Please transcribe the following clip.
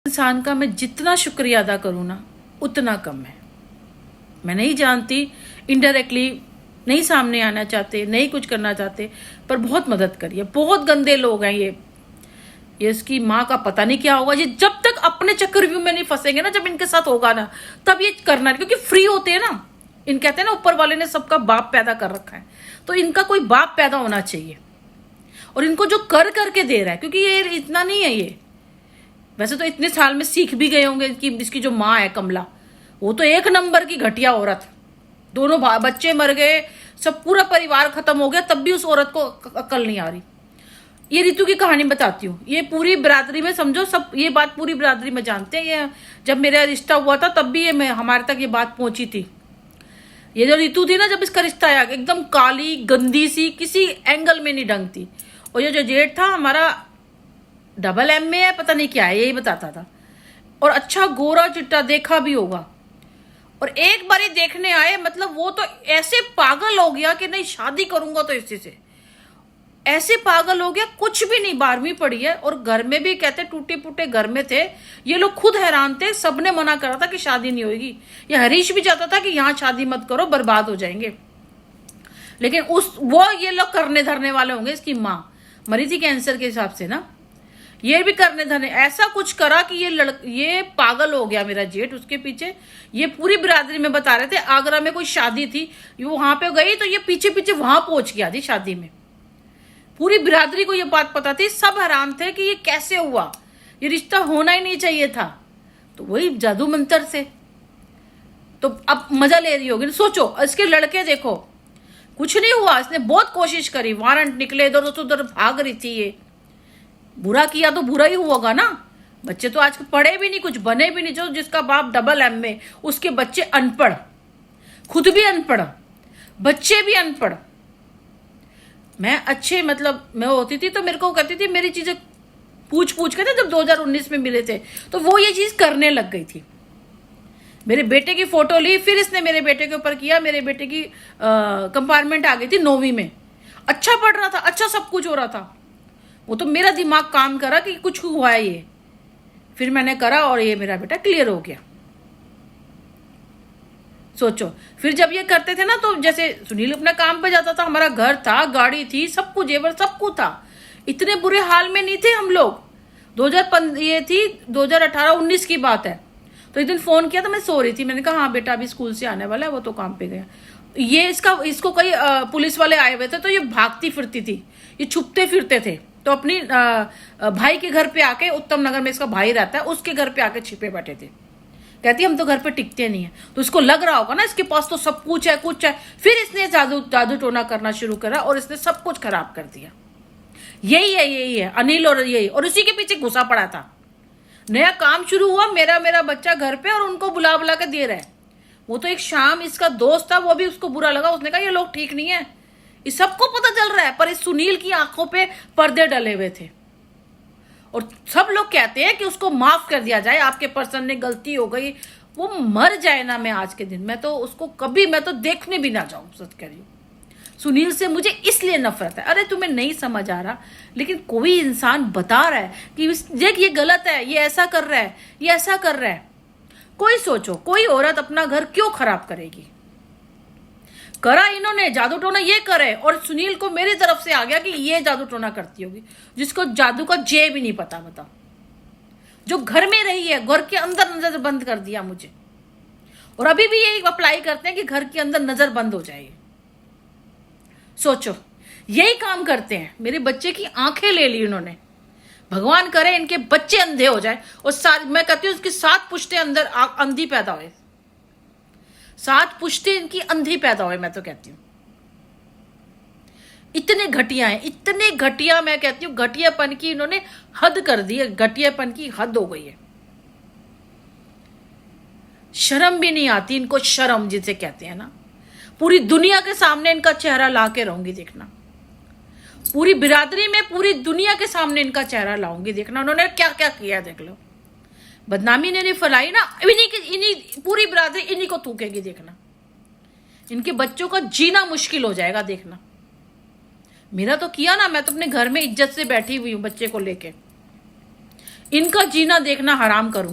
इंसान का मैं जितना शुक्रिया अदा करूँ ना उतना कम है। मैं नहीं जानती, इनडायरेक्टली नहीं सामने आना चाहते, नहीं कुछ करना चाहते, पर बहुत मदद करिए। बहुत गंदे लोग हैं ये इसकी माँ का पता नहीं क्या होगा। ये जब तक अपने चक्रव्यूह में नहीं फंसेंगे ना, जब इनके साथ होगा ना, तब ये करना, क्योंकि फ्री होते हैं ना। इन कहते हैं ना ऊपर वाले ने सबका बाप पैदा कर रखा है, तो इनका कोई बाप पैदा होना चाहिए। और इनको जो कर करके दे रहा है, क्योंकि ये इतना नहीं है, ये वैसे तो इतने साल में सीख भी गए होंगे कि इसकी जो माँ है कमला, वो तो एक नंबर की घटिया औरत। दोनों बच्चे मर गए, सब पूरा परिवार खत्म हो गया, तब भी उस औरत को अकल नहीं आ रही। ये रितु की कहानी बताती हूँ। ये पूरी बिरादरी में समझो, सब ये बात पूरी बिरादरी में जानते हैं। ये जब मेरा रिश्ता हुआ था तब भी ये हमारे तक ये बात पहुंची थी। ये जो रितु थी ना, जब इसका रिश्ता आया, एकदम काली गंदी सी, किसी एंगल में नहीं ढंग थी। और ये जो जेठ था हमारा, डबल एम में है, पता नहीं क्या है, यही बताता था। और अच्छा गोरा चिट्टा, देखा भी होगा। और एक बारी देखने आए, मतलब वो तो ऐसे पागल हो गया कि नहीं शादी करूंगा तो इसी से, ऐसे पागल हो गया। कुछ भी नहीं, 12वीं पढ़ी है, और घर में भी कहते टूटे फूटे घर में थे। ये लोग खुद हैरान थे, सबने मना करा था कि शादी नहीं होगी। ये हरीश भी चाहता था कि यहाँ शादी मत करो, बर्बाद हो जाएंगे। लेकिन ये लोग करने धरने वाले होंगे। इसकी माँ मरी थी कैंसर के हिसाब से ना, ये भी करने धरने ऐसा कुछ करा कि ये पागल हो गया मेरा जेठ उसके पीछे। ये पूरी बिरादरी में बता रहे थे, आगरा में कोई शादी थी, ये वहां पे गई तो ये पीछे पीछे वहां पहुंच गया थी शादी में। पूरी बिरादरी को ये बात पता थी, सब हैरान थे कि ये कैसे हुआ, ये रिश्ता होना ही नहीं चाहिए था। तो वही जादू मंत्र से तो अब मजा ले रही होगी। सोचो, इसके लड़के देखो, कुछ नहीं हुआ, इसने बहुत कोशिश करी, वारंट निकले, इधर उधर भाग रही थी। ये बुरा किया तो बुरा ही होगा ना। बच्चे तो आज पढ़े भी नहीं, कुछ बने भी नहीं। जो जिसका बाप डबल एम में, उसके बच्चे अनपढ़, खुद भी अनपढ़, बच्चे भी अनपढ़। मैं अच्छे, मतलब मैं होती थी तो मेरे को कहती थी, मेरी चीजें पूछ पूछ के, जब 2019 में मिले थे तो वो ये चीज करने लग गई थी। मेरे बेटे की फोटो ली, फिर इसने मेरे बेटे के ऊपर किया। मेरे बेटे की कंपार्टमेंट आ गई थी 9वीं में, अच्छा पढ़ रहा था, अच्छा सब कुछ हो रहा था। वो तो मेरा दिमाग काम करा कि कुछ हुआ है ये, फिर मैंने करा और ये मेरा बेटा क्लियर हो गया। सोचो, फिर जब ये करते थे ना, तो जैसे सुनील अपने काम पे जाता था, हमारा घर था, गाड़ी थी, सब कुछ जेवर सब कुछ था, इतने बुरे हाल में नहीं थे हम लोग। 2015 ये थी 2018-19 की बात है। तो एक दिन फोन किया तो मैं सो रही थी, मैंने कहा हाँ बेटा अभी स्कूल से आने वाला है, वो तो काम पे गया। ये इसको कई पुलिस वाले आए हुए थे, तो ये भागती फिरती थी, ये छुपते फिरते थे। तो अपनी भाई के घर पे आके, उत्तम नगर में इसका भाई रहता है, उसके घर पे आके छिपे बैठे थे। कहती हम तो घर पे टिकते नहीं है। तो इसको लग रहा होगा ना इसके पास तो सब कुछ है, कुछ है। फिर इसने जादू टोना करना शुरू करा और इसने सब कुछ खराब कर दिया। यही है अनिल, और यही, और उसी के पीछे घुसा पड़ा था। नया काम शुरू हुआ, मेरा बच्चा घर पे, और उनको बुला बुला के दे रहा है। वो तो एक शाम इसका दोस्त था, वो भी उसको बुरा लगा, उसने कहा ये लोग ठीक नहीं है। ये सबको पता चल रहा है, पर इस सुनील की आंखों पे पर्दे डले हुए थे। और सब लोग कहते हैं कि उसको माफ कर दिया जाए, आपके पर्सन ने गलती हो गई, वो मर जाए ना। मैं आज के दिन मैं तो उसको कभी, मैं तो देखने भी ना जाऊं, सच कह रही हूं। सुनील से मुझे इसलिए नफरत है। अरे तुम्हें नहीं समझ आ रहा, लेकिन कोई इंसान बता रहा है कि देख ये गलत है, ये ऐसा कर रहा है, ये ऐसा कर रहा है। कोई सोचो, कोई औरत अपना घर क्यों खराब करेगी? करा इन्होंने जादू टोना, ये करे, और सुनील को मेरी तरफ से आ गया कि ये जादू टोना करती होगी, जिसको जादू का जे भी नहीं पता। बताओ, जो घर में रही है, घर के अंदर नजर बंद कर दिया मुझे, और अभी भी यही अप्लाई करते हैं कि घर के अंदर नजर बंद हो जाएगी। सोचो, यही काम करते हैं। मेरे बच्चे की आंखें ले ली इन्होंने, भगवान करे इनके बच्चे अंधे हो जाए, और मैं कहती हूँ उसकी 7 पुश्ते अंदर अंधी पैदा हुए, 7 पुश्ते इनकी अंधी पैदा हुए। मैं तो कहती हूँ इतने घटिया हैं, इतने घटिया। मैं कहती हूँ घटियापन की इन्होंने हद कर दी है, घटियापन की हद हो गई है। शर्म भी नहीं आती इनको, शर्म जिसे कहते हैं ना। पूरी दुनिया के सामने इनका चेहरा ला के रहूंगी, देखना। पूरी बिरादरी में, पूरी दुनिया के सामने इनका चेहरा लाऊंगी, देखना उन्होंने क्या क्या किया। देख लो, बदनामी ने फैलाई ना, इन्हीं पूरी बिरादरी इन्हीं को थूकेगी, देखना। इनके बच्चों का जीना मुश्किल हो जाएगा, देखना। मेरा तो किया ना, मैं तो अपने घर में इज्जत से बैठी हुई हूं बच्चे को लेके। इनका जीना देखना हराम करूं।